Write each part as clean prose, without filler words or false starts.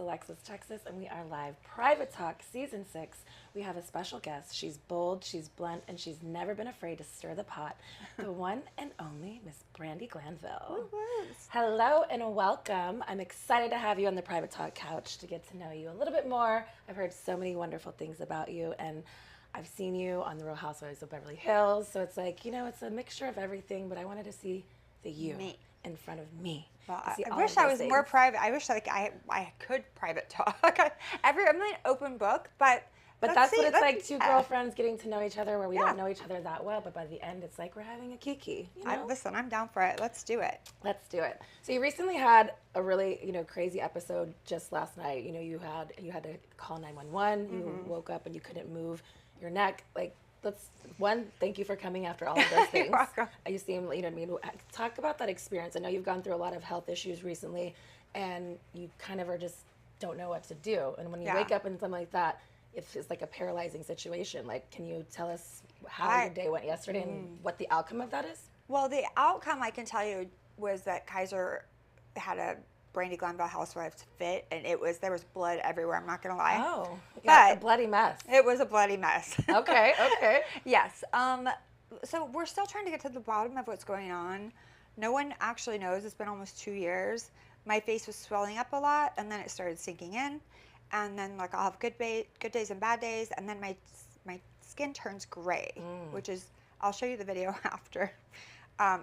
Alexis, Texas, and we are live. Private Talk, Season 6. We have a special guest. She's bold, she's blunt, and she's never been afraid to stir the pot. The one and only Miss Brandi Glanville. Hello and welcome. I'm excited to have you on the Private Talk couch to get to know you a little bit more. I've heard so many wonderful things about you, and I've seen you on The Real Housewives of Beverly Hills, so it's like, you know, it's a mixture of everything, but I wanted to see the you in front of me. Well, I wish I was more private. I wish like I could private talk. I'm an open book, but that's what it's like, two girlfriends getting to know each other where we don't know each other that well, but by the end it's like we're having a kiki. You know? Listen, I'm down for it. Let's do it. Let's do it. So you recently had a really, crazy episode just last night. You had to call 911. You woke up and you couldn't move your neck. Like, thank you for coming after all of those things. You're welcome. You seem, talk about that experience. I know you've gone through a lot of health issues recently, and you kind of don't know what to do. And when you wake up in something like that, it's like a paralyzing situation. Like, can you tell us how your day went yesterday and what the outcome of that is? Well, the outcome I can tell you was that Kaiser had a Brandy Glanville Housewives fit, and there was blood everywhere. I'm not gonna lie. Oh, yeah, a bloody mess. It was a bloody mess. Okay. Yes. So we're still trying to get to the bottom of what's going on. No one actually knows. It's been almost 2 years. My face was swelling up a lot, and then it started sinking in, and then like I'll have good days and bad days, and then my skin turns gray, which is, I'll show you the video after.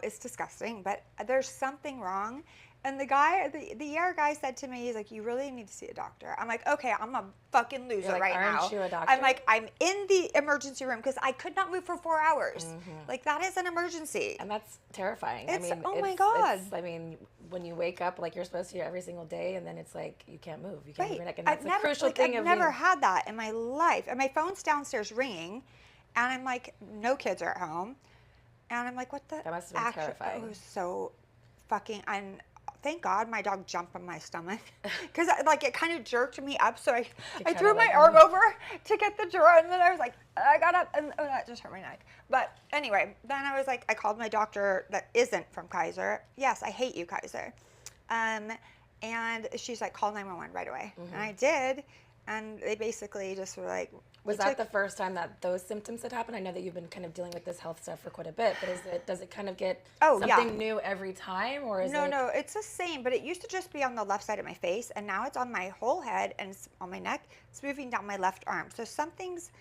It's disgusting, but there's something wrong. And the ER guy said to me, he's like, you really need to see a doctor. I'm like, okay, I'm a fucking loser right now. Aren't you a doctor? I'm like, I'm in the emergency room because I could not move for 4 hours. Like, that is an emergency. And that's terrifying. Oh my God. When you wake up, like you're supposed to every single day, and then it's like, you can't move. You can't move your neck. And that's a crucial thing. I've never had that in my life. And my phone's downstairs ringing, and I'm like, no kids are at home. And I'm like, what the? That must have been terrifying. It was so fucking, thank God my dog jumped on my stomach because like it kind of jerked me up. So I threw my arm over to get the drawer, and then I was like, I got up, and that just hurt my neck. But anyway, then I was like, I called my doctor that isn't from Kaiser. Yes, I hate you, Kaiser. And she's like, call 911 right away. And I did. And they basically just were like, was that the first time that those symptoms had happened? I know that you've been kind of dealing with this health stuff for quite a bit, but does it kind of get something new every time, or is it? No, it's the same, but it used to just be on the left side of my face, and now it's on my whole head, and it's on my neck. It's moving down my left arm. So something's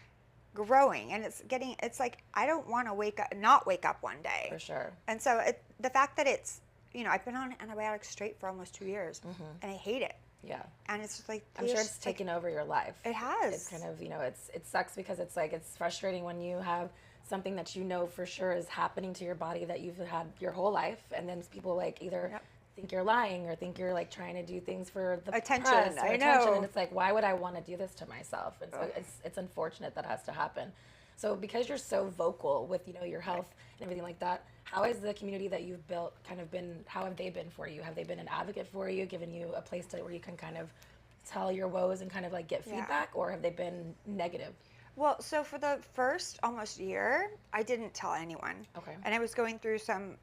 growing, and it's like, I don't want to not wake up one day. For sure. And so the fact that it's, I've been on antibiotics straight for almost 2 years, and I hate it. Yeah. And it's just like, I'm sure it's taken over your life. It has. It's kind of, it sucks because it's like, it's frustrating when you have something that you know for sure is happening to your body that you've had your whole life, and then people like either think you're lying or think you're like trying to do things for the attention. Press or know. And it's like, why would I want to do this to myself? And so it's unfortunate that has to happen. So because you're so vocal with, your health and everything like that, how has the community that you've built kind of been, how have they been for you? Have they been an advocate for you, given you a place where you can kind of tell your woes and kind of like get feedback, or have they been negative? Well, so for the first almost year, I didn't tell anyone. Okay. And I was going through some,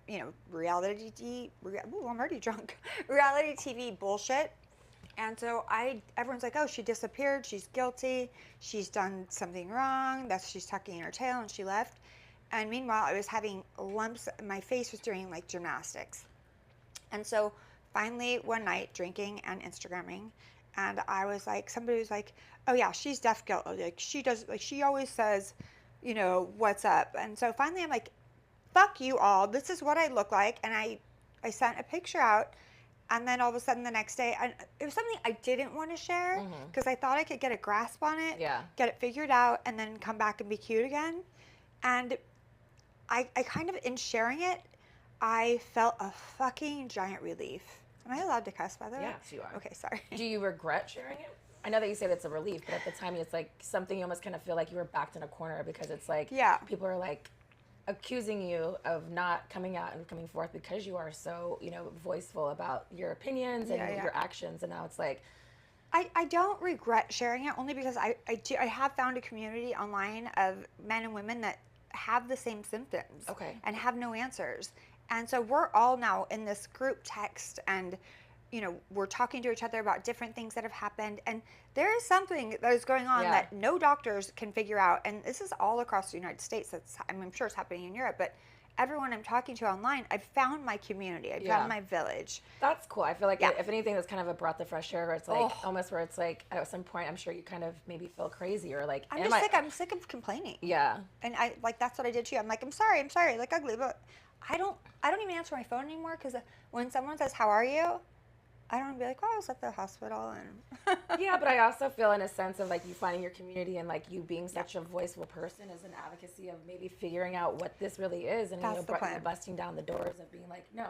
reality TV, I'm already drunk, reality TV bullshit. And so everyone's like, oh, she disappeared, she's guilty, she's done something wrong, she's tucking in her tail, and she left. And meanwhile, I was having lumps, my face was doing like gymnastics. And so finally one night, drinking and Instagramming, and I was like, somebody was like, oh yeah, she's deaf guilty, like she always says, what's up. And so finally I'm like, fuck you all, this is what I look like. And I sent a picture out. And then all of a sudden the next day, it was something I didn't want to share because I thought I could get a grasp on it, get it figured out, and then come back and be cute again. And I kind of, in sharing it, I felt a fucking giant relief. Am I allowed to cuss, by the way? Yes, you are. Okay, sorry. Do you regret sharing it? I know that you say that's a relief, but at the time it's like something you almost kind of feel like you were backed in a corner because it's like people are like accusing you of not coming out and coming forth because you are so, voiceful about your opinions and your actions. And now it's like, I don't regret sharing it, only because I have found a community online of men and women that have the same symptoms and have no answers. And so we're all now in this group text, and we're talking to each other about different things that have happened. And there is something that is going on that no doctors can figure out. And this is all across the United States. I'm sure it's happening in Europe, but everyone I'm talking to online, I've found my community. I've found my village. That's cool. I feel like if anything, that's kind of a breath of fresh air where it's like almost where it's like at some point, I'm sure you kind of maybe feel crazy or like, I'm sick of complaining. Yeah. And that's what I did too. I'm like, I'm sorry, like ugly, but I don't even answer my phone anymore because when someone says, how are you? I don't be like, oh, I was at the hospital. And yeah, but I also feel in a sense of like you finding your community and like you being such a voiceful person as an advocacy of maybe figuring out what this really is and busting down the doors of being like, no,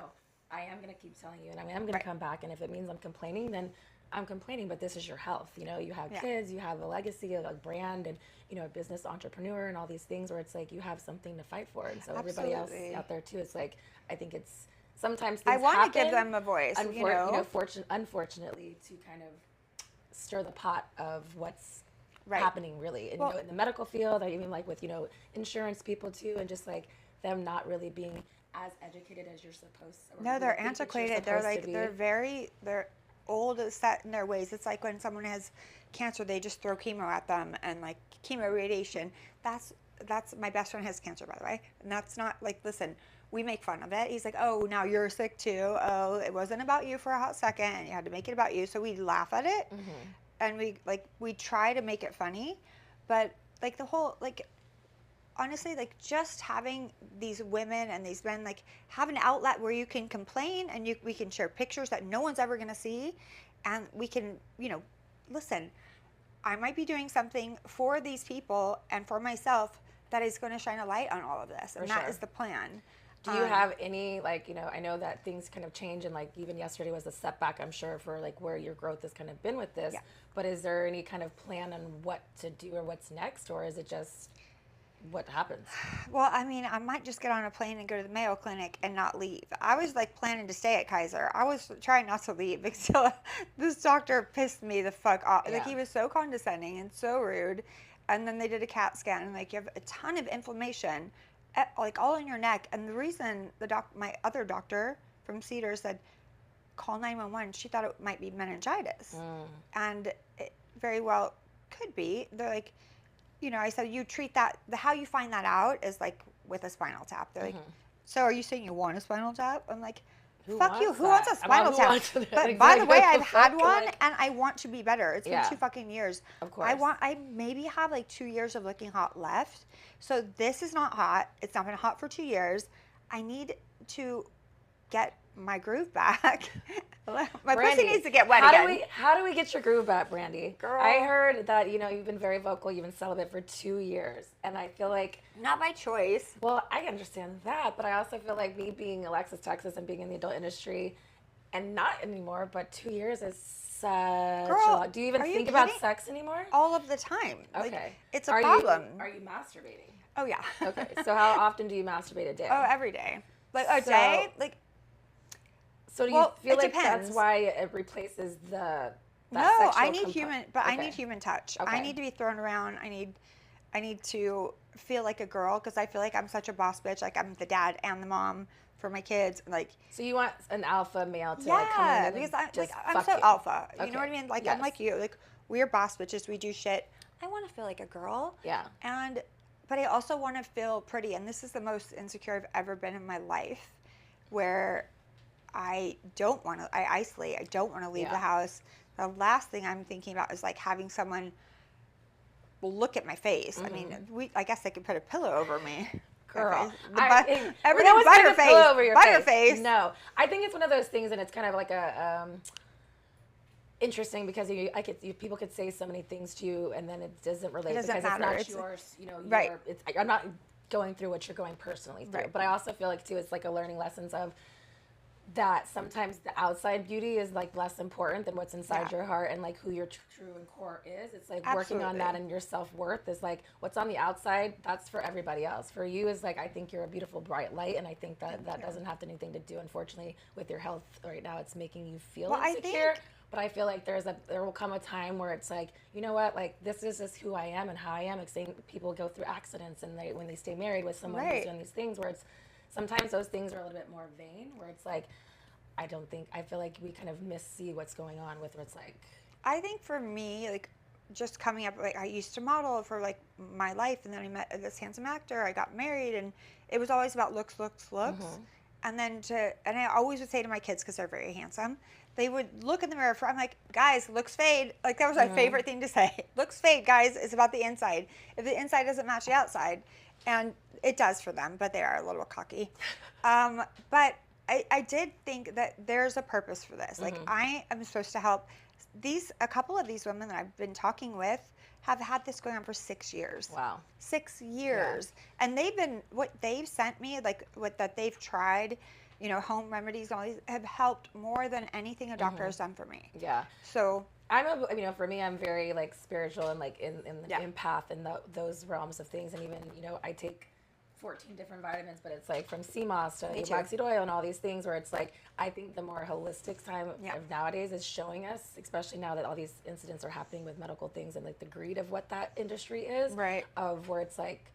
I am going to keep telling you and I am going to come back. And if it means I'm complaining, then I'm complaining, but this is your health. You have kids, you have a legacy, a brand, and a business entrepreneur and all these things where it's like you have something to fight for. And so everybody else out there too, it's like, I think it's sometimes things I want to give them a voice, unfortunately, to kind of stir the pot of what's happening really. And, in the medical field, or even like with, insurance people too, and just like them not really being as educated as you're supposed to. No, they're antiquated. They're old, set in their ways. It's like when someone has cancer, they just throw chemo at them and like chemo radiation. That's my best friend has cancer, by the way. And that's not like, listen, we make fun of it. He's like, oh, now you're sick too. Oh, it wasn't about you for a hot second and you had to make it about you. So we laugh at it and we try to make it funny, but like the whole, like, honestly, like just having these women and these men like have an outlet where you can complain and we can share pictures that no one's ever going to see. And we can, listen, I might be doing something for these people and for myself that is going to shine a light on all of this. And that is the plan. Do you have any, like, I know that things kind of change and like even yesterday was a setback, I'm sure, for like where your growth has kind of been with this. Yeah. But is there any kind of plan on what to do or what's next, or is it just what happens? Well, I mean, I might just get on a plane and go to the Mayo Clinic and not leave. I was like planning to stay at Kaiser. I was trying not to leave until this doctor pissed me the fuck off. Yeah. Like he was so condescending and so rude. And then they did a CAT scan and like you have a ton of inflammation, like all in your neck. And the reason my other doctor from Cedar said, call 911. She thought it might be meningitis, and it very well could be. They're like, I said, you treat that, how you find that out is like with a spinal tap. They're like, so are you saying you want a spinal tap? I'm like, fuck you, who wants a spinal tap? But by the way, I've had one and I want to be better. It's been 2 fucking years. Of course. I maybe have like 2 years of looking hot left. So this is not hot. It's not been hot for 2 years. I need to get my groove back. My pussy needs to get wet again. How do we get your groove back, Brandy? Girl. I heard that, you've been very vocal. You've been celibate for 2 years. And I feel like... Not by choice. Well, I understand that. But I also feel like me being Alexis, Texas, and being in the adult industry, and not anymore, but 2 years is such a lot. Do you even think about sex anymore? All of the time. Okay. Like, it's a problem. Are you masturbating? Oh, yeah. Okay. So how often do you masturbate a day? Oh, every day. Like a day? Like... So do you feel like that's why it replaces that No, I need I need human touch. Okay. I need to be thrown around. I need to feel like a girl because I feel like I'm such a boss bitch. Like I'm the dad and the mom for my kids. Like so, you want an alpha male to like come in and because I'm so alpha. You know what I mean? Like I'm like you. Like we're boss bitches. We do shit. I want to feel like a girl. Yeah. But I also want to feel pretty. And this is the most insecure I've ever been in my life, where I isolate. I don't want to leave the house. The last thing I'm thinking about is like having someone look at my face. I mean, I guess they could put a pillow over me. Girl. Everything's butterface. No. I think it's one of those things, and it's kind of like interesting because people could say so many things to you, and then it doesn't relate because matter. It's not yours. Right. I'm not going through what you're going personally through. Right. But I also feel like, too, it's like a learning lessons of that sometimes the outside beauty is like less important than what's inside your heart and like who your true and core is. It's like working on that, and your self-worth is like what's on the outside, that's for everybody else. For you is like, I think you're a beautiful bright light, and I think that doesn't have anything to do, unfortunately, with your health right now. It's making you feel insecure. But I feel like there will come a time where it's like, you know what, like this is just who I am and how I am. Like saying people go through accidents and when they stay married with someone who's doing these things where it's sometimes those things are a little bit more vain, where it's like, I don't think, I feel like we kind of see what's going on with where it's like. I think for me, like, just coming up, like, I used to model for, like, my life, and then I met this handsome actor, I got married, and it was always about looks. And then and I always would say to my kids, because they're very handsome, they would look in the mirror I'm like, guys, looks fade. Like, that was my favorite thing to say. Looks fade, guys. It's about the inside. If the inside doesn't match the outside, and it does for them, but they are a little cocky. But I did think that there's a purpose for this. Like, I am supposed to help a couple of these women that I've been talking with have had this going on for 6 years. Wow. 6 years. Yeah. And what they've sent me, like, that they've tried, you know, home remedies, all these have helped more than anything a doctor has done for me. Yeah. So you know, for me, I'm very, like, spiritual and, like, in the empath and those realms of things. And even, you know, I take 14 different vitamins, but it's like from sea moss to waxy oil and all these things where it's like, I think the more holistic time of nowadays is showing us, especially now that all these incidents are happening with medical things and, like, the greed of what that industry is, right? Of where it's like,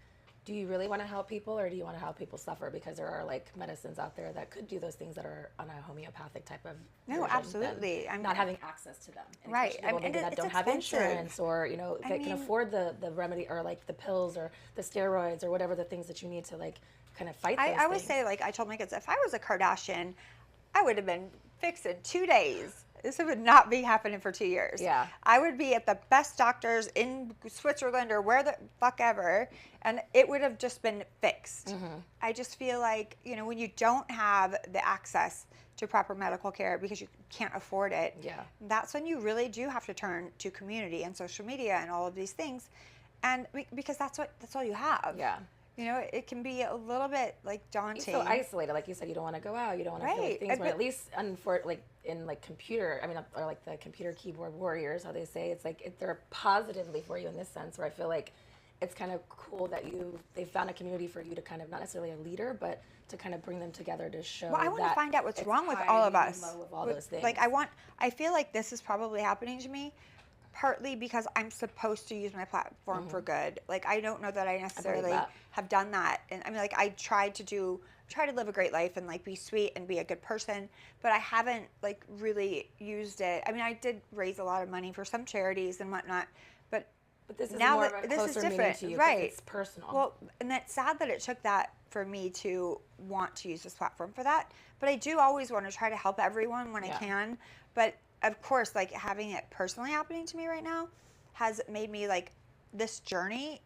do you really want to help people, or do you want to help people suffer? Because there are, like, medicines out there that could do those things that are on a homeopathic type of absolutely. I'm not having access to them, and right? I mean, that don't have insurance, or, you know, that can afford the remedy, or, like, the pills or the steroids or whatever the things that you need to, like, kind of fight those I always say, like, I told my kids, if I was a Kardashian, I would have been fixed in 2 days. This would not be happening for 2 years. Yeah. I would be at the best doctors in Switzerland or where the fuck ever, and it would have just been fixed. I just feel like, you know, when you don't have the access to proper medical care because you can't afford it, that's when you really do have to turn to community and social media and all of these things, and because that's all you have. Yeah. You know, it can be a little bit, like, daunting. You feel isolated, like you said. You don't want to go out. You don't want to feel like things. But at least, like in, like, computer, I mean, or like the computer keyboard warriors, how they say, it's like they're positively for you in this sense. Where I feel like it's kind of cool that they found a community for you to kind of, not necessarily a leader, but to kind of bring them together to show. Well, I want to find out what's wrong with all of us. With all those things. Like, I feel like this is probably happening to me. Partly because I'm supposed to use my platform for good. Like, I don't know that I necessarily have done that. And I mean, like, I try to live a great life and, like, be sweet and be a good person, but I haven't, like, really used it. I mean, I did raise a lot of money for some charities and whatnot, but this is now more of a closer meaning to you, right? It's personal. Well, and that's sad that it took that for me to want to use this platform for that. But I do always want to try to help everyone when I can. But of course, like, having it personally happening to me right now has made me, like, this journey.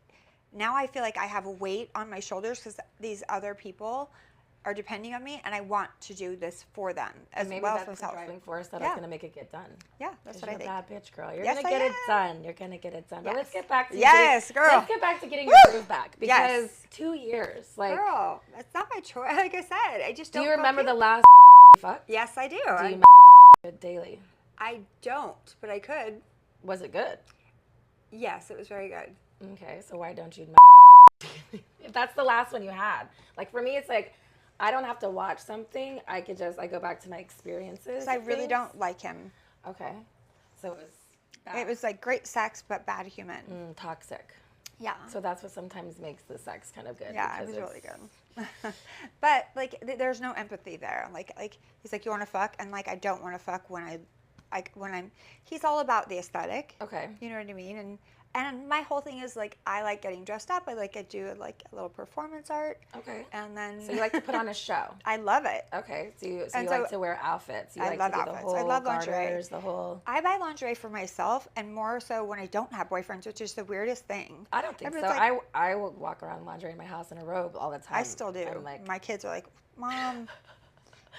Now I feel like I have a weight on my shoulders because these other people are depending on me, and I want to do this for them as maybe well that's as myself. the driving force that's going to make it get done. Yeah, that's what I think. You're a bad bitch, girl. You're Yes, going to get it done. You're going to get it done. But let's get back to Let's get back to getting your groove back, because 2 years, like, girl, that's not my choice. Like I said, I just don't. Do you remember the last fuck? Yes, I do. Do you it daily? I don't, but I could. Was it good? Yes, it was very good. Okay, so why don't you if that's the last one you had? Like, for me, it's like, I don't have to watch something. I go back to my experiences. I really don't like him. Okay. So it was bad. It was like great sex, but bad human. Toxic. Yeah. So that's what sometimes makes the sex kind of good. Yeah, it was really good. But, like, there's no empathy there. Like he's like, you want to fuck? And, like, I don't want to fuck he's all about the aesthetic. Okay. You know what I mean? And my whole thing is, like, I like getting dressed up. I do, like, a little performance art. Okay. And then... So you like to put on a show? I love it. Okay. So you like to wear outfits. I love outfits. I love lingerie. The whole... I buy lingerie for myself, and more so when I don't have boyfriends, which is the weirdest thing. I don't think so. Like, I will walk around lingerie in my house in a robe all the time. I still do. Like, my kids are like, Mom...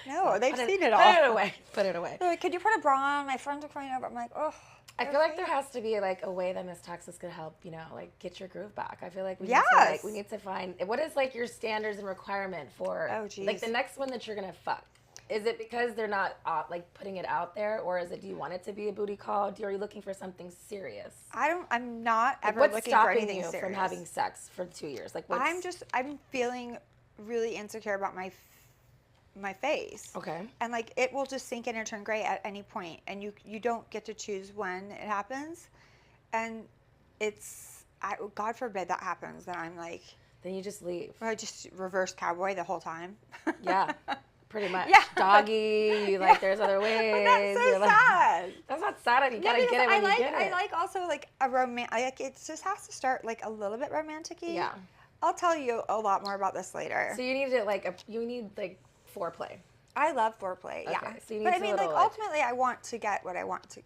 No, they've seen it all. Put it away. Put it away. They're like, could you put a bra on? My friends are coming over. I'm like, oh. I feel like there has to be, like, a way that Miss Toxic could help, you know, like, get your groove back. I feel like we need to find, what is, like, your standards and requirement for, like, the next one that you're going to fuck? Is it because they're not, like, putting it out there, or is it, do you want it to be a booty call? Are you looking for something serious? I'm not ever looking for anything serious. What's stopping you from having sex for 2 years? Like, I'm feeling really insecure about my face. Okay. And, like, it will just sink in and turn gray at any point, and you don't get to choose when it happens, and God forbid that happens, then I'm like, then you just leave. Or I just reverse cowboy the whole time. Yeah. Pretty much. Yeah. Doggy, you like there's other ways. That's so You're like, sad. that's not sad. You gotta because get it when you get it. I like also like a like it just has to start like a little bit romantic-y. Yeah. I'll tell you a lot more about this later. So you need it you need like foreplay. I love foreplay. Yeah. Okay, so you need but I to mean, little, like ultimately, I want to get what I want to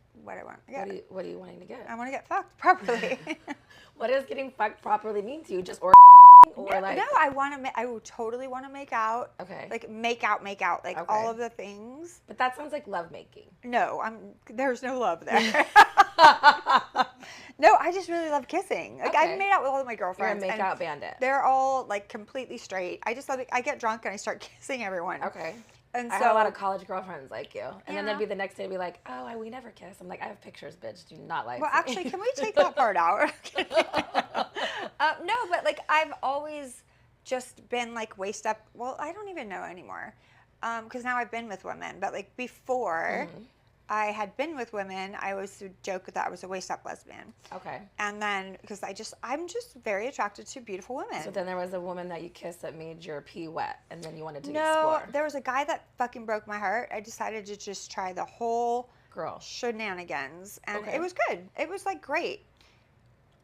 get. What are you wanting to get? I want to get fucked properly. What does getting fucked properly mean to you? Just or like no, I want to. I would totally want to make out. Okay. Like make out, like Okay. all of the things. But that sounds like love making. No, there's no love there. No, I just really love kissing. Like Okay. I've made out with all of my girlfriends. You're a make out bandit. They're all like completely straight. I just love it. I get drunk and I start kissing everyone. Okay. And so I had a lot of college girlfriends like you. And then Yeah. they'd be the next day, be like, oh, we never kiss. I'm like, I have pictures, bitch. Do not like well, me. actually, can we take that part out? No, but like I've always just been like waist up. Well, I don't even know anymore, because now I've been with women. But like before, I had been with women, I always would joke that I was a waist up lesbian. Okay. And then because I'm just very attracted to beautiful women. So then there was a woman that you kissed that made your pee wet, and then you wanted to No, explore. there was a guy that fucking broke my heart. I decided to just try the whole Girl, shenanigans, and Okay. it was good. It was like great.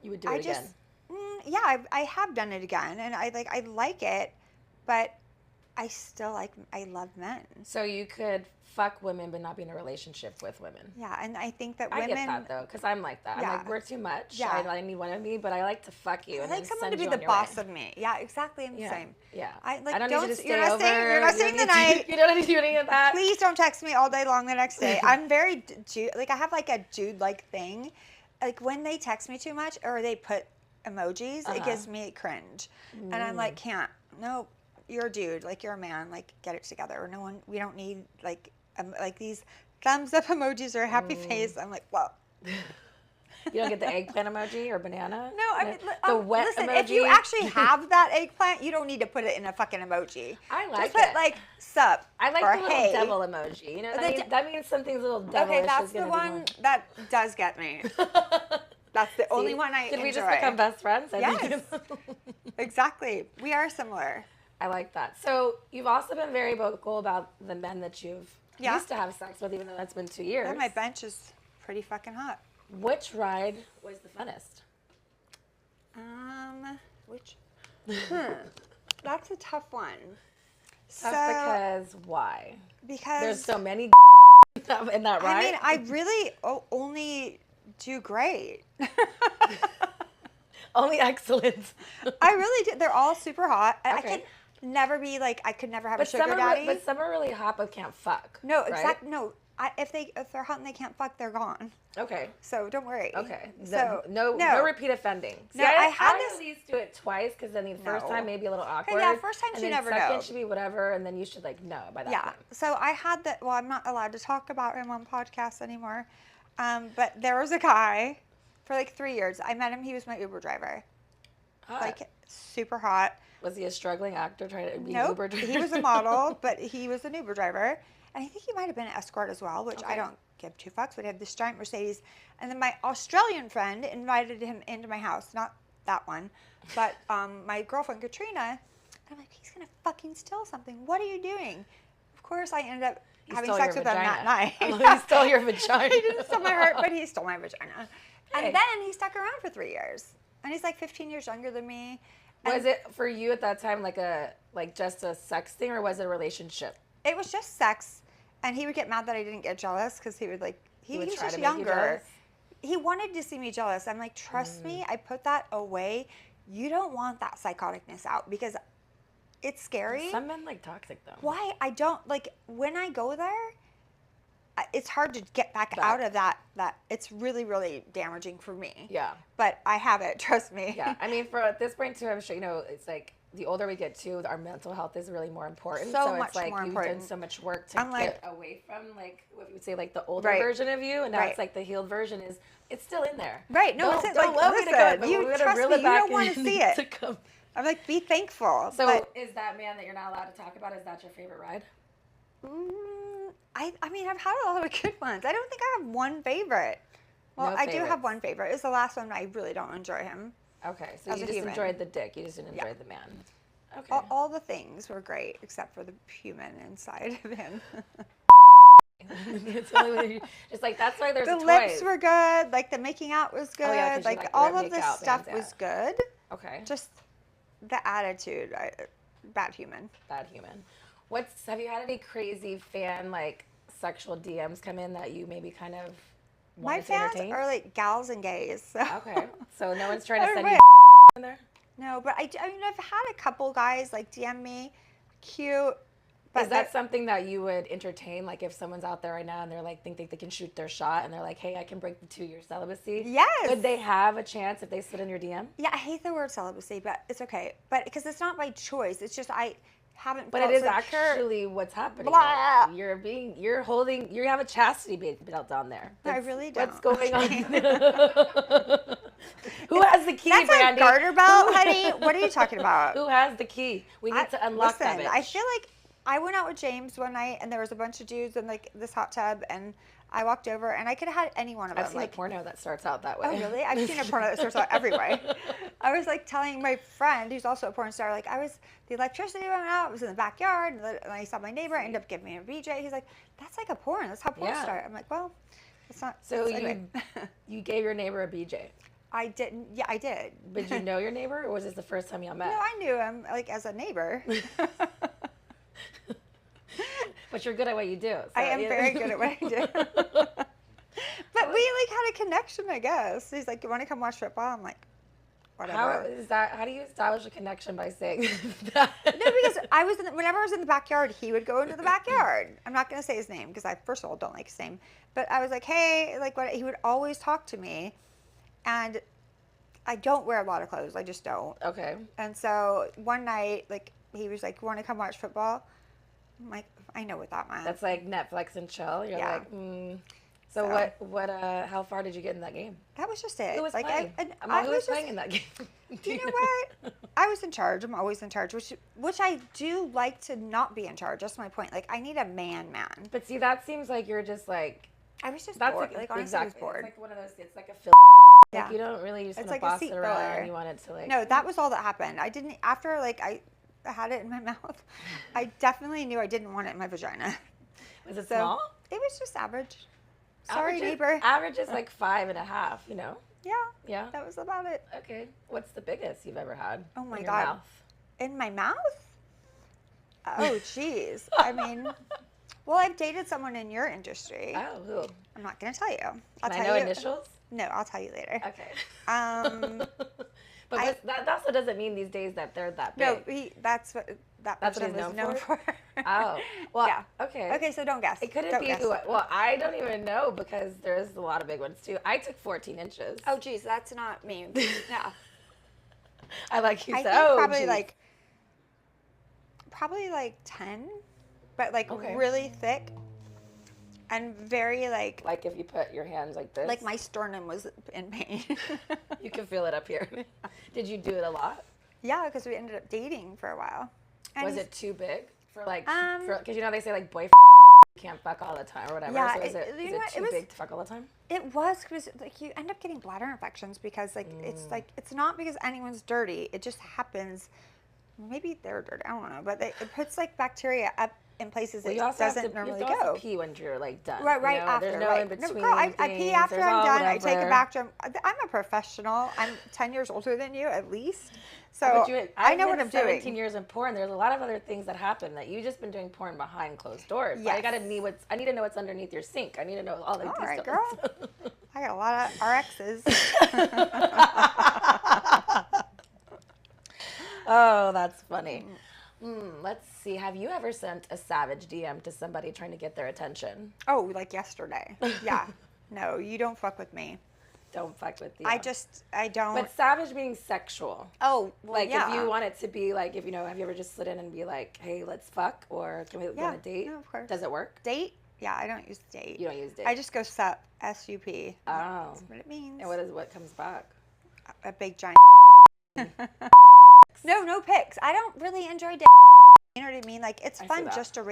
you would do it again. Yeah, I have done it again, and I like it, but I love men. So you could fuck women but not be in a relationship with women. Yeah, and I think that I women. get that though, because I'm like that. Yeah. I'm like, we're too much. Yeah. I need one of me, but I like to fuck you. I and like then someone send to be you the on your boss way. of me. Yeah, exactly. I'm the Yeah. same. Yeah. I don't need you to stay you're not over. You're not staying the night. You don't need to do any of that. Please don't text me all day long the next day. I'm very like I have like a dude-like thing. Like when they text me too much or they put emojis, it gives me cringe, and I'm like, can't. No, you're a dude. Like you're a man. Like get it together. We don't need like these thumbs up emojis or a happy face. I'm like, well. You don't get the eggplant emoji or banana? No, I mean, the wet listen, emoji. if you actually have that eggplant, you don't need to put it in a fucking emoji. I like Just put it. like sup I like or the little hey. devil emoji. You know, The that means something's a little devilish. Okay, that's is the gonna one that does get me. That's the only one I Did enjoy. we just become best friends? Yes. Exactly. We are similar. I like that. So you've also been very vocal about the men that you've used to have sex with, even though that's been 2 years. Yeah, my bench is pretty fucking hot. Which ride was the funnest? Which? That's a tough one. Tough because why? Because There's so many in that ride. I mean, I really only do great. Only excellent. I really do. They're all super hot. I Okay. could never be like, I could never have But a sugar daddy. but some are really hot but can't fuck. No, right? exactly. No, if they're hot and they can't fuck, they're gone. Okay. So don't worry. Okay. So no repeat offending. See, No, I had I this- at least do it twice because then the first No. time maybe a little awkward. yeah, first times and you then never second know. should be whatever, and then you should like know by that Yeah. point. So I had that. Well, I'm not allowed to talk about him on podcasts anymore. But there was a guy for like 3 years. I met him. He was my Uber driver. Hot. Like super hot. Was he a struggling actor trying to be Nope. Uber driver? He was a model, but he was an Uber driver. And I think he might have been an escort as well, which I Okay. don't give two fucks. But he had this giant Mercedes. And then my Australian friend invited him into my house. Not that one, but my girlfriend Katrina. And I'm like, he's going to fucking steal something. What are you doing? Of course, I ended up having stole sex your with him that vagina. night. Oh, he stole your vagina. He didn't steal my heart, but he stole my vagina. Hey. And then he stuck around for 3 years. And he's like 15 years younger than me. And Was it for you at that time like just a sex thing, or was it a relationship? It was just sex. And he would get mad that I didn't get jealous because he would like, he would was try just to make you younger. jealous? He wanted to see me jealous. I'm like, trust me, I put that away. You don't want that psychoticness out because it's scary. Some men like toxic though. Why? I don't, like, when I go there, it's hard to get back out of that. It's really, really damaging for me. Yeah. But I have it, trust me. Yeah. I mean, for at this point too, I'm sure it's like the older we get too, our mental health is really more important. So it's much like more you've important. done so much work to I'm like- get away from like what you would say like the older Right. version of you, and now Right. it's like the healed version is it's still in there. Right. No, don't, it's don't like, love me to go, listen, but you we're gonna trust reel me, it you back don't wanna and see need it. to come. I'm like, be thankful. So But, is that man that you're not allowed to talk about? Is that your favorite ride? I mean, I've had a lot of good ones. I don't think I have one favorite. Well, No I do favorites. have one favorite. It's the last one. I really don't enjoy him. Okay, so As you a just human. enjoyed the dick. You just didn't enjoy Yeah. the man. Okay. All the things were great except for the human inside of him. It's only when you, just like that's why there's The toys. lips were good. Like the making out was good. Oh, yeah, 'cause you like like the all of make this out stuff bands, was good. Okay. Just the attitude, bad human. Bad human. Have you had any crazy fan like sexual DMs come in that you maybe kind of My wanted to fans entertain? are like gals and gays. So. Okay. So no one's trying to send Wait. you in there? No, but I mean, I've had a couple guys like DM me, cute. But Is that something that you would entertain? Like if someone's out there right now and they're like think they can shoot their shot and they're like, hey, I can break the 2-year celibacy. Yes. Would they have a chance if they slid in your DM? Yeah, I hate the word celibacy, but it's okay. But because it's not by choice, it's just I haven't. But felt it is secure. actually what's happening. Blah. You have a chastity belt down there. I really don't. What's going on? Who has the key, That's Brandy? a garter belt, honey. What are you talking about? Who has the key? We need to unlock that bitch. I feel like I went out with James one night, and there was a bunch of dudes in like this hot tub, and I walked over, and I could have had any one of them. I've seen a porno that starts out that way. Oh, really? I've seen a porno that starts out every way. I was like telling my friend, who's also a porn star, like the electricity went out, it was in the backyard, and I saw my neighbor ended up giving me a BJ. He's like, that's like a porn. That's how porn start. I'm like, well, it's not. So anyway. you gave your neighbor a BJ. I didn't. Yeah, I did. Did you know your neighbor, or was this the first time y'all met? No, I knew him like as a neighbor. But you're good at what you do. So I am very good at what I do. But we like had a connection, I guess. He's like, "You want to come watch football?" I'm like, "Whatever." How do you establish a connection by saying that? No, because whenever I was in the backyard, he would go into the backyard. I'm not going to say his name because I, first of all, don't like his name. But I was like, "Hey," like what? He would always talk to me, and I don't wear a lot of clothes. I just don't. Okay. And so one night, like he was like, "Want to come watch football?" I'm like, I know what that meant. That's like Netflix and chill. You're Yeah. like, So how far did you get in that game? That was just it. Who was like, playing? Who was playing in that game? You know what? I was in charge. I'm always in charge, which I do like to not be in charge. That's my point. Like, I need a man. But see, that seems like you're just like. I was just That's bored. like, Like, honestly, I was exactly. bored. It's like one of those. It's like a Yeah. Like you don't really just It's want like to a boss seat it around. filler. You want it to like. No, that was all that happened. I didn't, after like I had it in my mouth, I definitely knew I didn't want it in my vagina. Was it small? It was just average. Sorry, Average neighbor. Average is like 5.5, you know? Yeah. Yeah. That was about it. Okay. What's the biggest you've ever had? Oh my in your God. Mouth? In my mouth? Oh, jeez. I mean, well, I've dated someone in your industry. Oh, who? I'm not going to tell you. Can I know initials? No, I'll tell you later. Okay. But that also doesn't mean these days that they're that big. No, that's what that That's what person he's was known known for. Oh, well, Yeah. okay. Okay, so don't guess. It couldn't Don't be guess. well, I don't even know because there's a lot of big ones too. I took 14 inches. Oh, geez, that's not me. No. I like you I said. think Oh, probably like 10, but like Okay. really thick and very like if you put your hands like this. like my sternum was in pain. You can feel it up here. Did you do it a lot? Yeah, because we ended up dating for a while. And Was it too big for Um, because you know they say like boyfriend can't fuck all the time or whatever. Yeah, so is you it know what, too it was- big to fuck all the time? It was because like you end up getting bladder infections because like it's not because anyone's dirty. It just happens. Maybe they're dirty. I don't know, but it puts like bacteria up in places Well, it you also have doesn't to, normally you also go. pee when you're like done. Right you know? after. There's no right. in between. No, girl, I pee after There's I'm all done. I take whatever. it back to. I'm a professional. I'm 10 years older than you at least, so But I know what I'm 17 doing. years in porn. There's a lot of other things that happen that you just been doing porn behind closed doors. Yes. I need to know what's underneath your sink. I need to know all the All details. right, girl. I got a lot of RXs. Oh, that's funny. Let's see. Have you ever sent a savage DM to somebody trying to get their attention? Oh, like yesterday. Yeah. No, you don't fuck with me. Don't fuck with you. I don't. But savage meaning sexual. Oh, well, Like yeah. if you want it to be like, if you know, have you ever just slid in and be like, hey, let's fuck, or can we go on a date? no, of course. Does it work? Date? Yeah, I don't use date. You don't use date. I just go sup, S-U-P. Oh. That's what it means. And what comes back? A big giant. No pics. I don't really enjoy date. You know what I mean? Like it's I see fun that. just to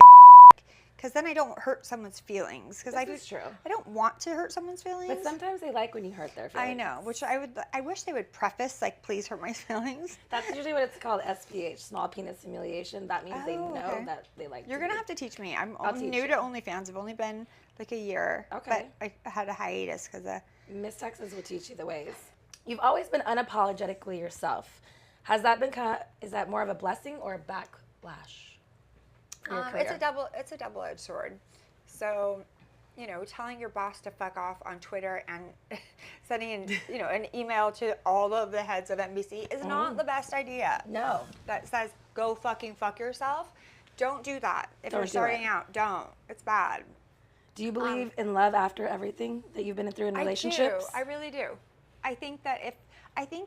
because because then I don't hurt someone's feelings. Because This is true. I don't want to hurt someone's feelings. But sometimes they like when you hurt their feelings. I know, which I wish they would preface, like, please hurt my feelings. That's usually what it's called, SPH, small penis humiliation. That means they know that they like You're going to have to teach me. I'm teach new you. to OnlyFans. I've only been like a year. Okay. But I had a hiatus because of... Miss Texas will teach you the ways. You've always been unapologetically yourself. Has that been is that more of a blessing or a backlash for your career? It's a double-edged sword. So, you know, telling your boss to fuck off on Twitter and sending an email to all of the heads of NBC is not the best idea. No. That says go fucking fuck yourself. Don't do that. If Don't you're do starting it. out, don't. It's bad. Do you believe in love after everything that you've been through in relationships? I do. I really do. I think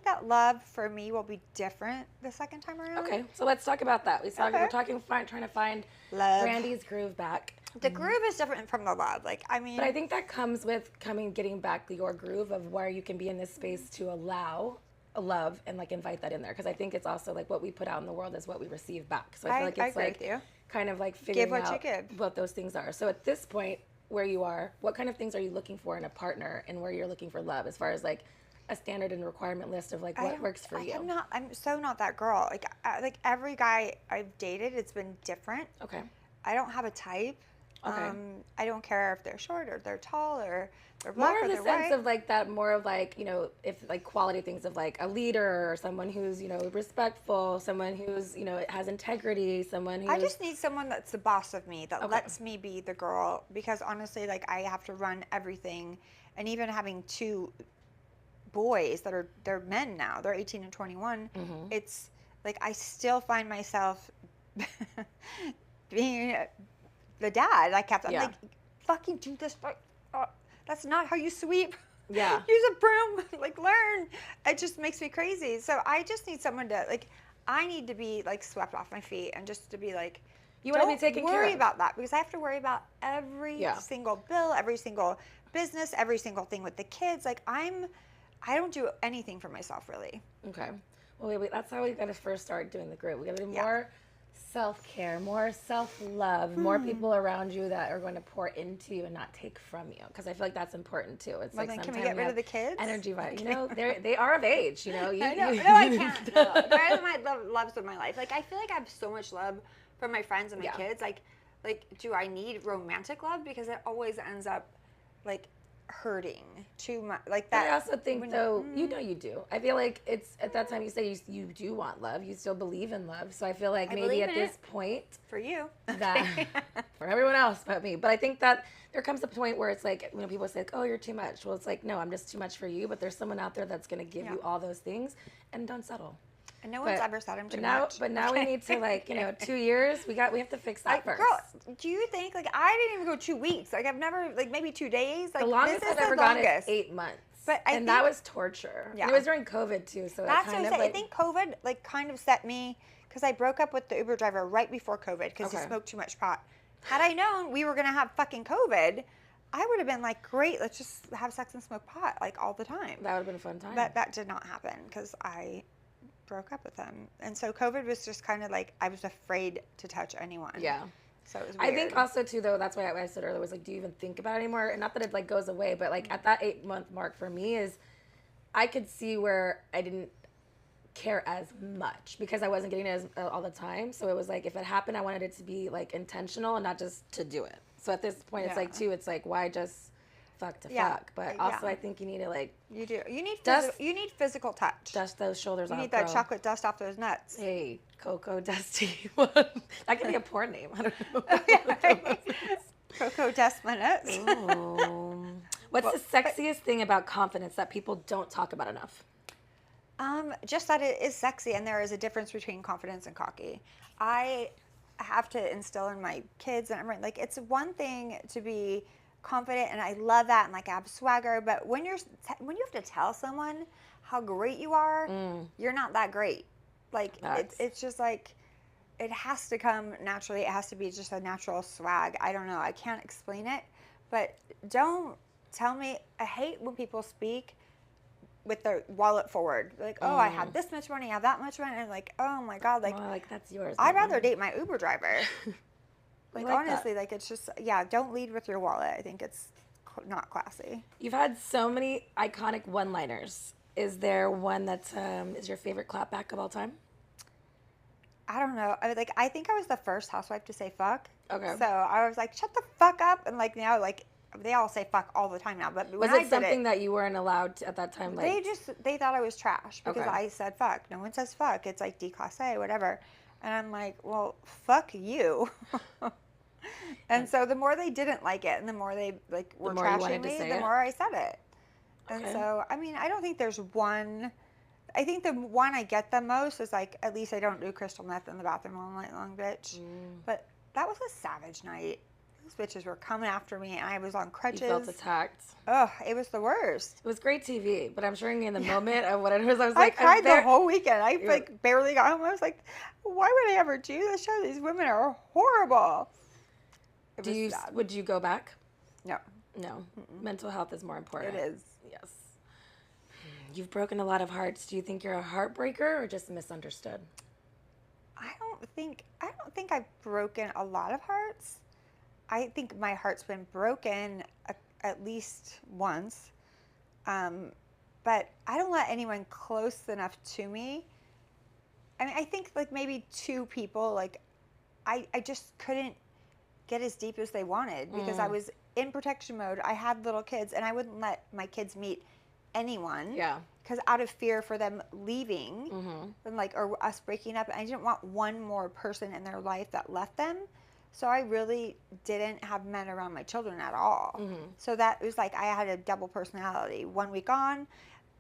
that love for me will be different the second time around. Okay, so let's talk about that. We're trying to find Love. Brandy's groove back. The groove is different from the love. Like, I mean, But I think that comes with getting back your groove of where you can be in this space to allow a love and like invite that in there. Because I think it's also like what we put out in the world is what we receive back. So I feel like it's agree like with you. kind of like figuring what you out give. what those things are. So at this point where you are, what kind of things are you looking for in a partner and where you're looking for love as far as like a standard and requirement list of like what works for you? I'm so not that girl. Like every guy I've dated, it's been different. Okay. I don't have a type. Okay. I don't care if they're short or they're tall or they're black More or of the they're sense white. of like that, more of like, you know, if like quality things of like a leader or someone who's, you know, respectful, someone who's, you know, has integrity, someone who's... I just need someone that's the boss of me, that lets me be the girl, because honestly, like, I have to run everything. And even having two boys they're men now, they're 18 and 21, it's like I still find myself being the dad. I'm like, fucking do this. That's not how you sweep. Yeah. Use a broom. Like, learn. It just makes me crazy. So I just need someone to, like, I need to be, like, swept off my feet and just to be, like, You want to be taken care of. Don't worry about that, because I have to worry about every single bill, every single business, every single thing with the kids. Like, I don't do anything for myself, really. Okay. Well, wait, that's how we got to first start doing the group. We got to do more self-care, more self-love, more people around you that are going to pour into you and not take from you. Because I feel like that's important too. It's like Then sometimes can we get rid of the kids? Energy, you know, they are of age. You know, I know. No, I can't. No. They're my loves of my life. Like, I feel like I have so much love from my friends and my kids. Like, do I need romantic love? Because it always ends up like hurting too much. Like that. I also think though, you know, you do. I feel like it's at that time you say you do want love. You still believe in love. So I feel like maybe at this point for you, that for everyone else but me. But I think that there comes a point where it's like, you know, people say like, oh, you're too much. Well, it's like, no, I'm just too much for you. But there's someone out there that's going to give you all those things, and don't settle. And no one's ever said I'm too much. But now we need to, like, you know, 2 years. We have to fix that first. Girl, do you think, like, I didn't even go 2 weeks. Like, I've never, like, maybe 2 days. Like, the longest I've ever gone is 8 months. But that was torture. Yeah. It was during COVID too, so that's what I think COVID like kind of set me, because I broke up with the Uber driver right before COVID because he smoked too much pot. Had I known we were gonna have fucking COVID, I would have been like, great, let's just have sex and smoke pot like all the time. That would have been a fun time. But that did not happen because I broke up with him, and so COVID was just kind of like I was afraid to touch anyone. Yeah. So it was weird. I think also too though, that's why I said earlier was like, do you even think about it anymore? And not that it like goes away, but like at that 8-month mark for me is, I could see where I didn't care as much because I wasn't getting it as all the time. So it was like if it happened, I wanted it to be like intentional and not just to do it. So at this point, it's like too, it's like why just fuck to fuck? But also I think you need to like you need physical touch. Dust those shoulders off. You need that chocolate dust off those nuts. Hey, Cocoa Dusty. That could be a porn name. I don't know. Cocoa Dust my nuts. What's the sexiest thing about confidence that people don't talk about enough? Just that it is sexy, and there is a difference between confidence and cocky. I have to instill in my kids and everyone, like, it's one thing to be confident, and I love that, and like I have swagger, but when you have to tell someone how great you are, you're not that great. Like, it's just like, it has to come naturally. It has to be just a natural swag. I don't know. I can't explain it, but don't tell me. I hate when people speak with their wallet forward. Like, oh, I have this much money, I have that much money. And I'm like, oh my God. Like, like that's yours. I'd rather date my Uber driver. Like, like honestly, that. like, it's just, yeah, don't lead with your wallet. I think it's not classy. You've had so many iconic one-liners. Is there one that is your favorite clapback of all time? I don't know. I think I was the first housewife to say fuck. Okay. So I was like, shut the fuck up. And like now, like they all say fuck all the time now. But when Was I it did something that you weren't allowed to, at that time? Like they thought I was trash because Okay. I said fuck. No one says fuck. It's like D-class-A, whatever. And I'm like, well, fuck you. And so the more they didn't like it, and the more they like were more you trashing wanted to me, say the it? more I said it. And Okay. so I mean, I don't think there's one. I think the one I get the most is like, at least I don't do crystal meth in the bathroom all night long, bitch. But that was a savage night. Those bitches were coming after me, and I was on crutches. You felt attacked. Ugh, it was the worst. It was great TV, but I'm sure in the moment of what it was, I was I like, cried the whole weekend. I like barely got home. I was like, why would I ever do this show? These women are horrible. It was sad. Would you go back? No. No. Mental health is more important. It is. Yes. You've broken a lot of hearts. Do you think you're a heartbreaker or just misunderstood? I don't think I've broken a lot of hearts. I think my heart's been broken at least once. But I don't let anyone close enough to me. I mean, I think like maybe two people, like I just couldn't get as deep as they wanted because I was in protection mode. I had little kids, and I wouldn't let my kids meet anyone. Yeah. Because out of fear for them leaving and like, or us breaking up, I didn't want one more person in their life that left them. So I really didn't have men around my children at all. So that was like, I had a double personality. 1 week on,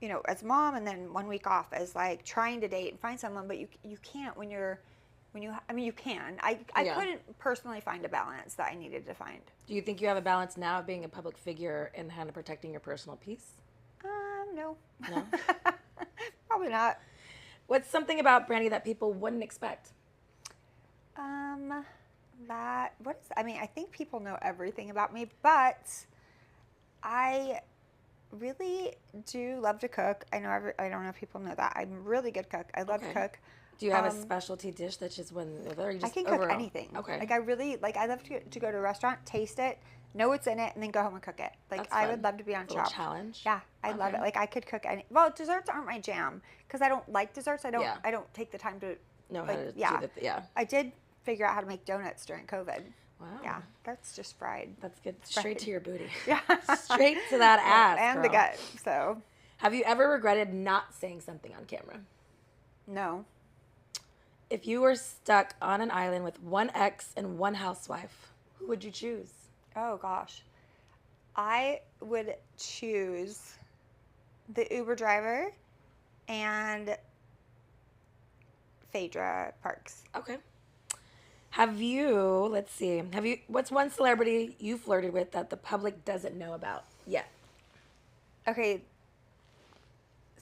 you know, as mom, and then 1 week off as like trying to date and find someone, but you can't I mean, you can. I couldn't personally find a balance that I needed to find. Do you think you have a balance now of being a public figure and kind of protecting your personal peace? No. No? Probably not. What's something about Brandy that people wouldn't expect? I mean, I think people know everything about me, but I really do love to cook. I don't know if people know that. I'm a really good cook. I love to cook. Do you have a specialty dish that's just one, or you just I can overall? cook anything. Okay. Like I love to go to a restaurant, taste it, know what's in it, and then go home and cook it. Like That's I fun. would love to be on A little Shop. challenge. Yeah, I love it. Like I could cook well, desserts aren't my jam because I don't like desserts. I don't take the time to Know how like, to do the, yeah. I did figure out how to make donuts during COVID. Wow. Yeah, that's just fried. That's good. Straight to your booty. Yeah. Straight to that ass, and the girl. gut. So Have you ever regretted not saying something on camera? no. If you were stuck on an island with one ex and one housewife, who would you choose? Oh gosh, I would choose the Uber driver and Phaedra Parks. Okay. What's one celebrity you flirted with that the public doesn't know about yet? Okay,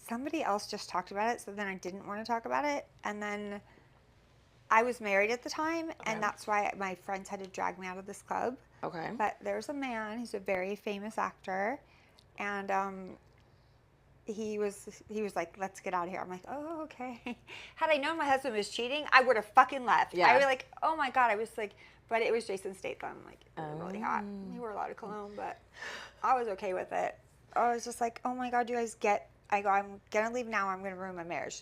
somebody else just talked about it, so then I didn't want to talk about it, and then I was married at the time, and that's why my friends had to drag me out of this club. Okay. But there's a man, he's a very famous actor, and he was like, let's get out of here. I'm like, oh, okay. Had I known my husband was cheating, I would have fucking left. Yeah. I was like, oh my God. I was like, but it was Jason Statham. Like, it was really hot. He wore a lot of cologne, but I was okay with it. I was just like, oh my God, you guys I go, I'm going to leave now. I'm going to ruin my marriage.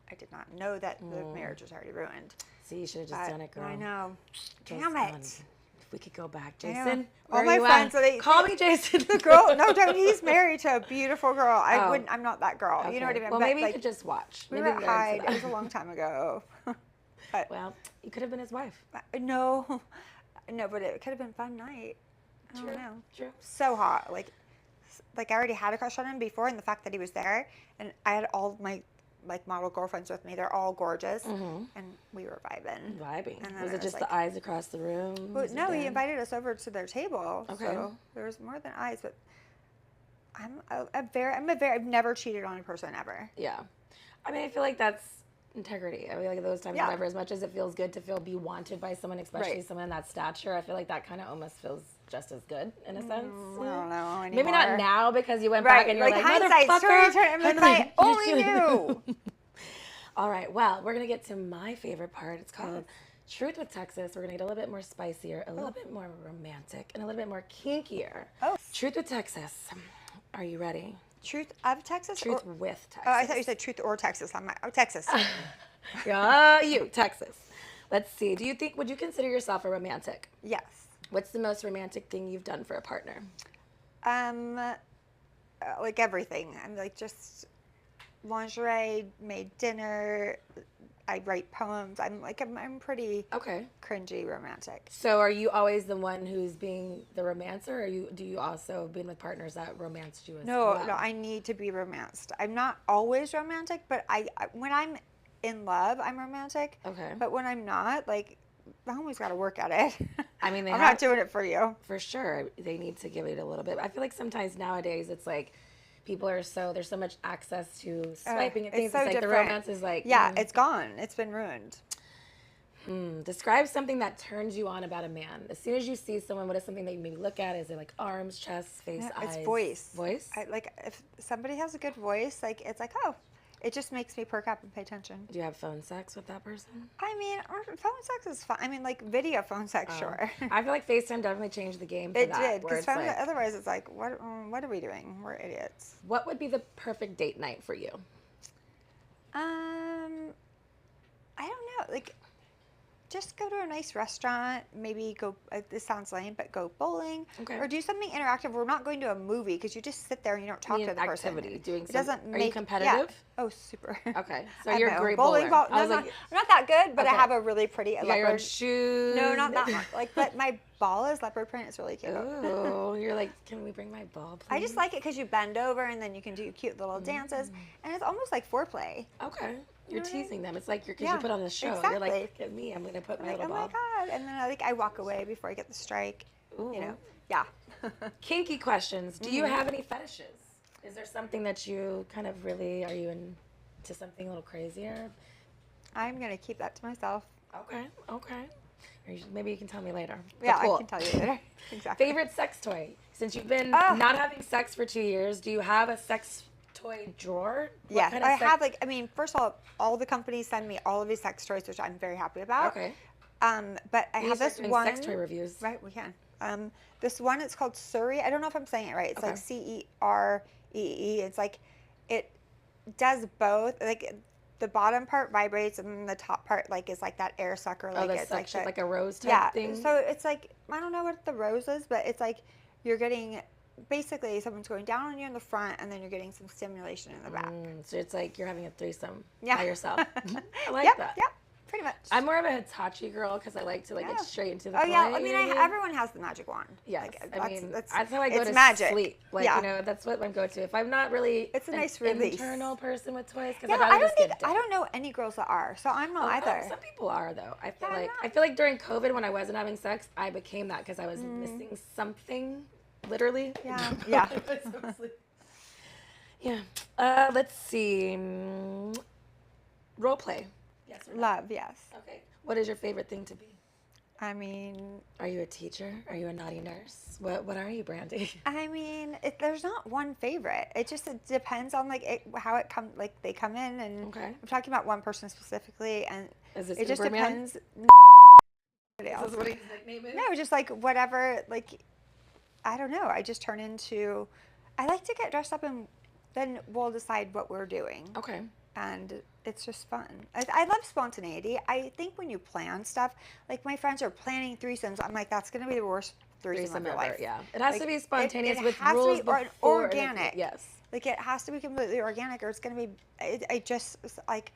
I did not know that the marriage was already ruined. See, you should have just done it, girl. I know. Just Damn it. If we could go back, Jason. All Where my are you friends, at? Call me, Jason. The girl, no, don't. He's married to a beautiful girl. I'm not that girl. Okay. You know what I mean? Well, but, maybe like, you could just watch. We Maybe were at learn from Hyde. that. It was a long time ago. But Well, you could have been his wife. no, but it could have been a fun night. I don't know. True. So hot. Like I already had a crush on him before, and the fact that he was there, and I had all my model girlfriends with me. They're all gorgeous, and we were vibing. And then Was it just like, the eyes across the room? Well, no, he invited us over to their table. Okay. So there was more than eyes, but I've never cheated on a person ever. Yeah. I mean, I feel like that's integrity. I feel like those times, whenever, as much as it feels good to be wanted by someone, especially someone in that stature, I feel like that kind of almost feels just as good in a sense. I don't know anymore. Maybe not now because you went back and you're like, hindsight's motherfucker. if I only knew. All right. Well, we're going to get to my favorite part. It's called Truth with Texas, we're gonna get a little bit more spicier, a little bit more romantic, and a little bit more kinkier. Oh. Truth with Texas. Are you ready? Truth of Texas? Truth with Texas. Oh, I thought you said truth or Texas. I'm like, oh, Texas. Yeah, you, Texas. Let's see. Would you consider yourself a romantic? Yes. What's the most romantic thing you've done for a partner? Like everything. I'm like just lingerie, made dinner. I write poems. I'm pretty cringy romantic. So are you always the one who's being the romancer, or do you also been with partners that romanced you as well? No, I need to be romanced. I'm not always romantic, but I when I'm in love, I'm romantic. Okay. But when I'm not, like, I always got to work at it. I mean, I'm not doing it for you. For sure. They need to give it a little bit. I feel like sometimes nowadays it's like people there's so much access to swiping and things. It's so like different. The romance is like, it's gone. It's been ruined. Describe something that turns you on about a man. As soon as you see someone, what is something that you maybe look at? Is it like arms, chest, face, eyes? It's voice. Voice? Like if somebody has a good voice, like it's like, oh, it just makes me perk up and pay attention. Do you have phone sex with that person? I mean, phone sex is fun. I mean, like video phone sex, sure. I feel like FaceTime definitely changed the game for it that. Did, because otherwise it's like, what are we doing? We're idiots. What would be the perfect date night for you? I don't know. Like, just go to a nice restaurant. Maybe go. This sounds lame, but go bowling, or do something interactive. We're not going to a movie because you just sit there and you don't talk to the person. Doing Are you competitive? Yeah. Oh, super. Okay, so you're a great bowling bowler. I'm not that good, but I have a really pretty leopard. Your own shoes. No, not that much. But my ball is leopard print. It's really cute. Oh, you're like, can we bring my ball, please? I just like it because you bend over and then you can do cute little dances, and it's almost like foreplay. Okay. You're teasing them. It's like because you put on the show. Exactly. You're like, look at me. I'm going to put my little ball. Oh my God. And then I walk away before I get the strike. Ooh. You know? Yeah. Kinky questions. Do you have any fetishes? Is there something that you kind of really, are you into something a little crazier? I'm going to keep that to myself. Okay. Or maybe you can tell me later. Yeah, cool. I can tell you later. Exactly. Favorite sex toy? Since you've been not having sex for 2 years, do you have a sex toy drawer? Yeah, I have first of all the companies send me all of these sex toys, which I'm very happy about. Okay. But I have this one. Sex toy reviews. Right, we can. This one, it's called Surrey. I don't know if I'm saying it right. It's like CEREE. It's like, it does both. Like, the bottom part vibrates and the top part is like that air sucker. Like it's like a rose type thing. So it's like, I don't know what the rose is, but it's like you're getting. Basically, someone's going down on you in the front, and then you're getting some stimulation in the back. So it's like you're having a threesome by yourself. I like that. Yeah, pretty much. I'm more of a Hitachi girl because I like to get straight into the play. Yeah. I mean, everyone has the magic wand. Yes. That's how I go to sleep. That's what I'm go to. If I'm not really it's a nice release. Internal person with toys, because I don't know any girls that are, so I'm not either. Some people are though. I feel like during COVID when I wasn't having sex, I became that because I was missing something. Literally. Yeah. Let's see. Role play. Yes. Love. Yes. Okay. What is your favorite thing to be? I mean. Are you a teacher? Are you a naughty nurse? What are you, Brandy? I mean, there's not one favorite. It depends on how it comes. Like they come in, and I'm talking about one person specifically, and it just depends. Is this what his nickname is? No, just like whatever. Like. I don't know. I just turn into. I like to get dressed up and then we'll decide what we're doing. Okay. And it's just fun. I love spontaneity. I think when you plan stuff, like my friends are planning threesomes, I'm like, that's going to be the worst threesome of your life. Yeah. It has to be spontaneous with has rules to be organic. Yes. Like it has to be completely organic, or it's going to be. I just like.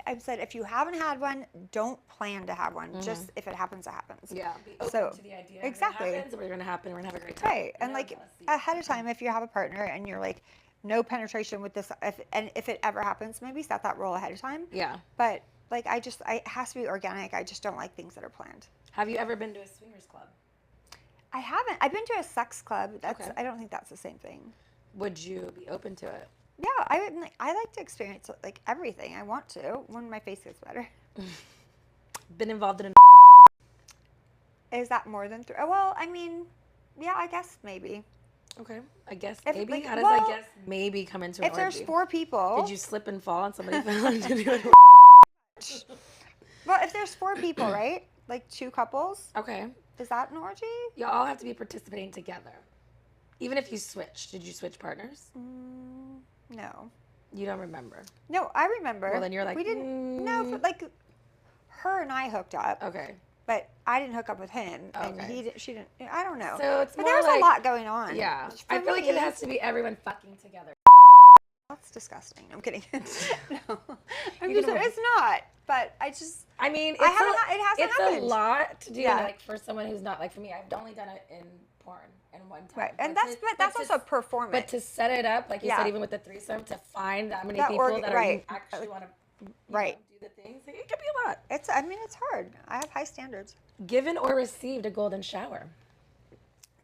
I've said if you haven't had one, don't plan to have one. Just if it happens, it happens. Yeah. Be open to the idea. Exactly. If it happens, we're going to happen. We're going to have a great time. Right. And ahead of time, if you have a partner and you're like, no penetration with this, if it ever happens, maybe set that rule ahead of time. Yeah. But it has to be organic. I just don't like things that are planned. Have you ever been to a swingers club? I haven't. I've been to a sex club. I don't think that's the same thing. Would you be open to it? Yeah, I like to experience everything. I want to when my face gets better. Been involved in Is that more than 3? Well, I mean, yeah, I guess maybe. Okay, I guess maybe. How does I guess maybe come into an orgy? If there's 4 people. Did you slip and fall and somebody fell into it? Well, if there's 4 people, right? like 2 couples. Okay. Is that an orgy? You all have to be participating together. Even if you switch. Did you switch partners? No. You don't remember. No, I remember. Well, then you're like, we didn't. No, but like, her and I hooked up. Okay. But I didn't hook up with him, and Okay. She didn't. I don't know. So it's but more there's like, a lot going on. Yeah. For I feel like it me, has to be everyone fucking together. That's disgusting. I'm kidding. No, You can it's not. But I just. I mean, it hasn't happened. It's a lot to do. Yeah. Like for someone who's not like for me, I've only done it in porn in one time. Right, and that's also performance. But to set it up, like you said, even with the threesome, to find that many people that are actually want to do the things, it could be a lot. It's hard. I have high standards. Given or received a golden shower?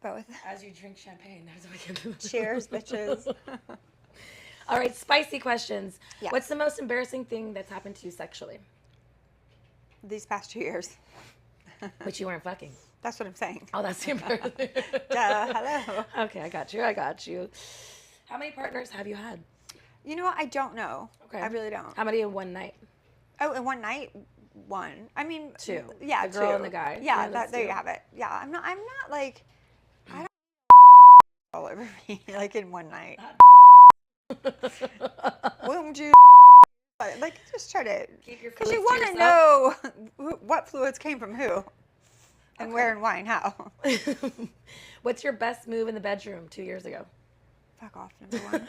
Both. As you drink champagne. Cheers, bitches. All right, spicy questions. Yeah. What's the most embarrassing thing that's happened to you sexually? These past 2 years. But you weren't fucking. That's what I'm saying. Oh, that's embarrassing. Hello. Okay, I got you. How many partners have you had? You know what? I don't know. Okay. I really don't. How many in one night? Oh, in one night? 1. I mean, 2. Yeah, the girl 2. and the guy. Yeah, there you have it. Yeah, I'm not like, I don't all over me like in one night. Wouldn't you like just try to, because you want to know what fluids came from who and where and why and how. What's your best move in the bedroom 2 years ago? Fuck off, number 1.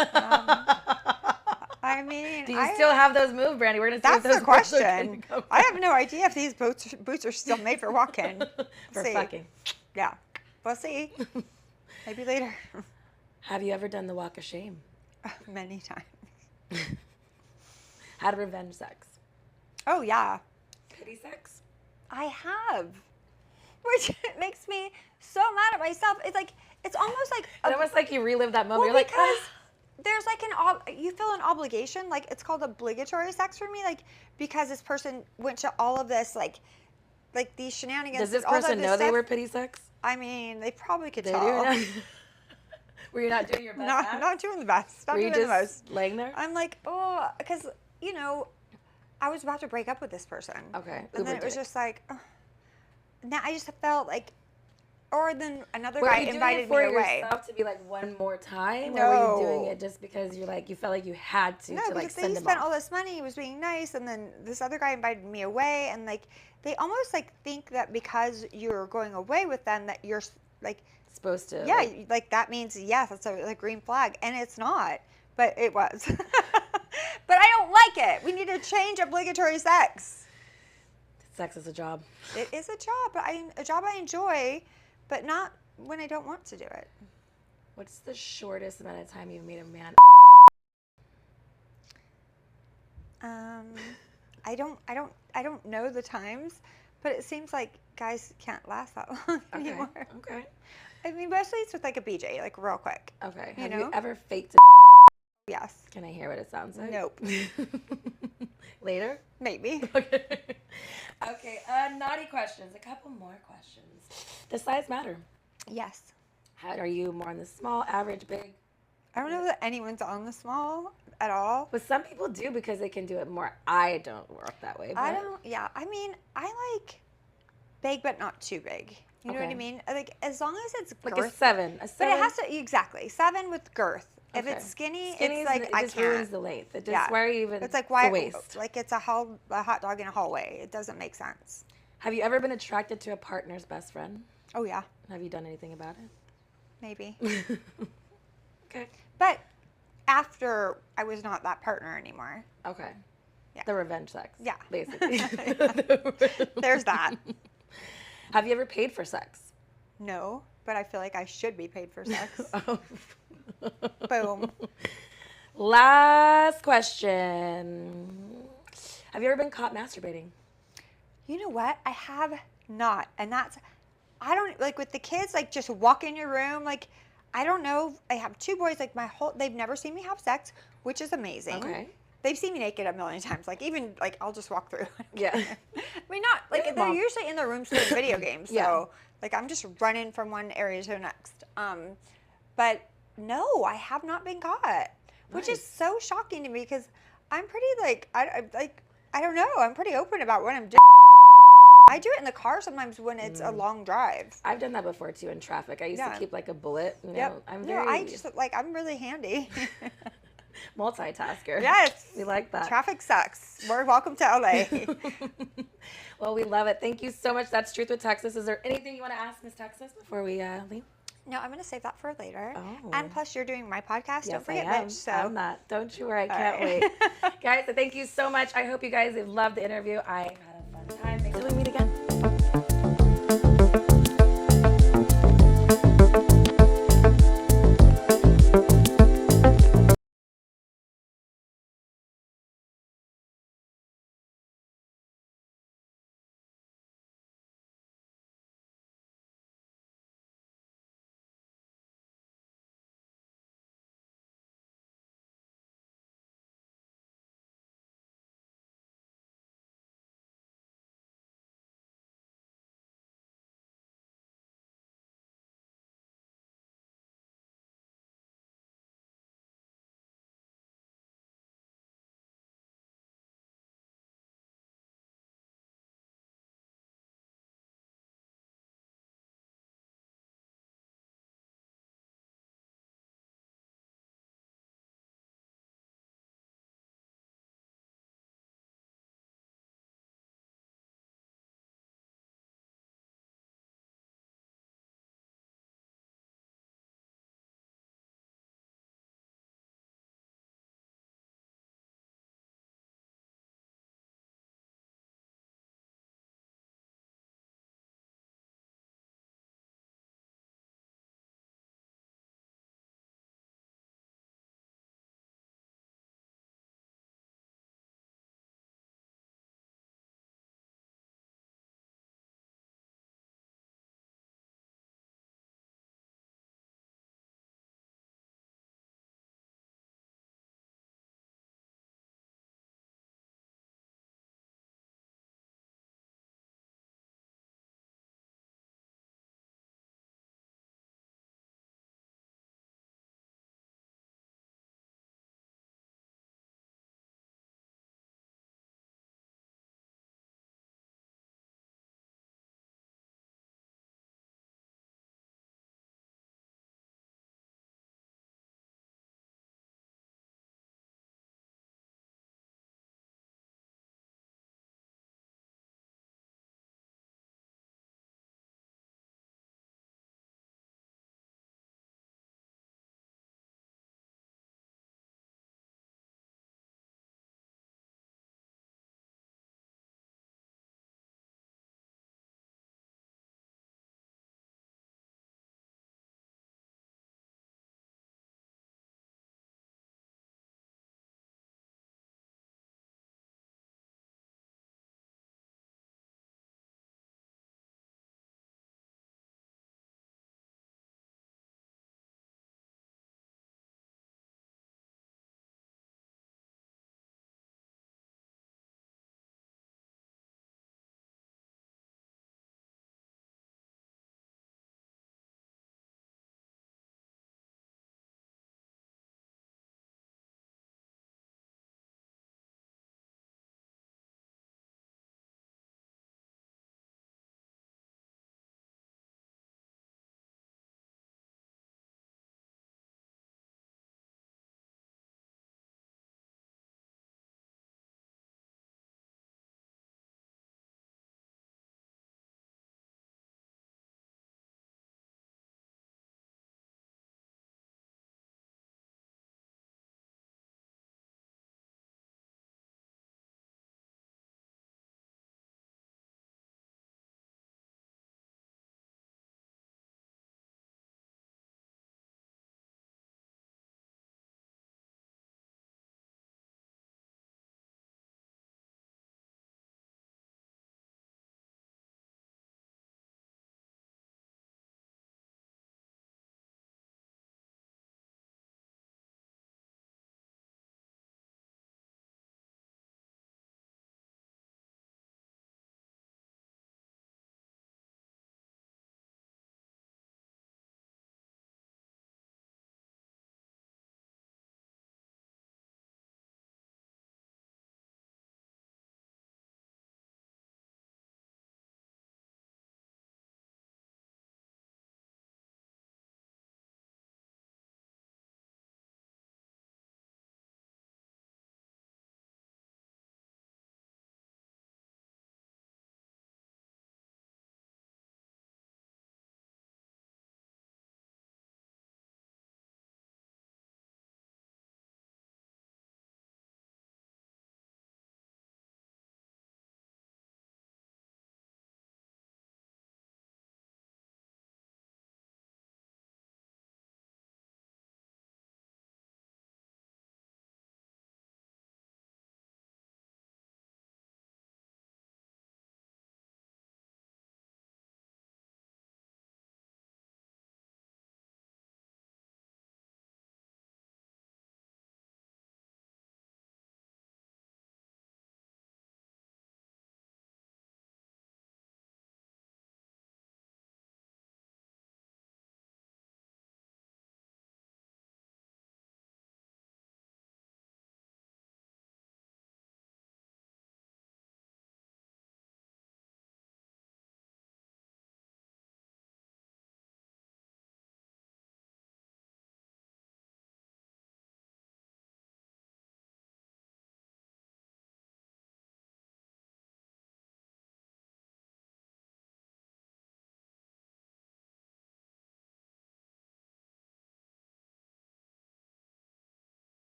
I mean, do you still have those moves, Brandy? We're gonna see. That's the question. I have no idea if these boots are still made for walking. For fucking. Yeah, we'll see. Maybe later. Have you ever done the walk of shame? Many times. Had revenge sex? Oh yeah. Pity sex? I have, which makes me so mad at myself. It's almost like it's almost like you relive that moment. Well, You're like, because there's like you feel an obligation. Like it's called obligatory sex for me. Like because this person went to all of this like these shenanigans. Does this person know they were pity sex? I mean, they probably could tell. Were you not doing your best? Not doing the best. Not doing the most. Were you just laying there? I'm like, oh, because I was about to break up with this person. Okay. And then it was just like, now I just felt like, or then another guy invited me away. Were you doing it for yourself to be like one more time? No. Or were you doing it just because you felt like you had to? No, to like because send he them spent off? all this money. He was being nice, and then this other guy invited me away, and like they almost like think that because you're going away with them that you're like supposed to. Yeah, like that means yes, that's a green flag, and it's not, but it was. But I don't like it. We need to change obligatory sex. Sex is a job. It is a job, but a job I enjoy, but not when I don't want to do it. What's the shortest amount of time you've made a man? I don't know the times, but it seems like guys can't last that long anymore. Okay. I mean, mostly it's with like a BJ, like real quick. Okay. You Have know? you ever faked a? Yes. Can I hear what it sounds like? Nope. Later? Maybe. Okay. Okay. Naughty questions. A couple more questions. Does size matter? Yes. Are you more on the small, average, big? I don't know that anyone's on the small at all. But some people do because they can do it more. I don't work that way. But... I don't. Yeah. I mean, I like big, but not too big. You know what I mean? Like as long as it's girth. Like a 7. A 7. But it has to exactly 7 with girth. If it's skinny, it's like it I just can't. ruins the length. It just why are you even? It's like why the waist. Like it's a hot dog in a hallway. It doesn't make sense. Have you ever been attracted to a partner's best friend? Oh yeah. Have you done anything about it? Maybe. Okay. But after I was not that partner anymore. Okay. Yeah. The revenge sex. Yeah. Basically. There's that. Have you ever paid for sex? No, but I feel like I should be paid for sex. Oh. Boom. Last question. Have you ever been caught masturbating? You know what? I have not. And I don't, like with the kids, like just walk in your room, like, I don't know. I have 2 boys, like they've never seen me have sex, which is amazing. Okay. They've seen me naked a million times. Like even, like I'll just walk through. Yeah. I mean, not, like they're usually in their rooms playing video games. Yeah. So like I'm just running from one area to the next. But no, I have not been caught, which is so shocking to me because I'm pretty like, I don't know. I'm pretty open about what I'm doing. I do it in the car sometimes when it's a long drive. I've done that before too in traffic. I used to keep like a bullet. You know, Yep. I'm No, very I just like I'm really handy. multitasker. Yes. We like that. Traffic sucks. We're welcome to LA. Well, we love it. Thank you so much. That's Truth with Texas. Is there anything you want to ask Miss Texas before we leave? No, I'm going to save that for later. Oh. And plus, you're doing my podcast. Yes, Don't forget, I am. Mitch. So. I'm not. Don't you worry. I can't right. wait. Guys, thank you so much. I hope you guys have loved the interview. I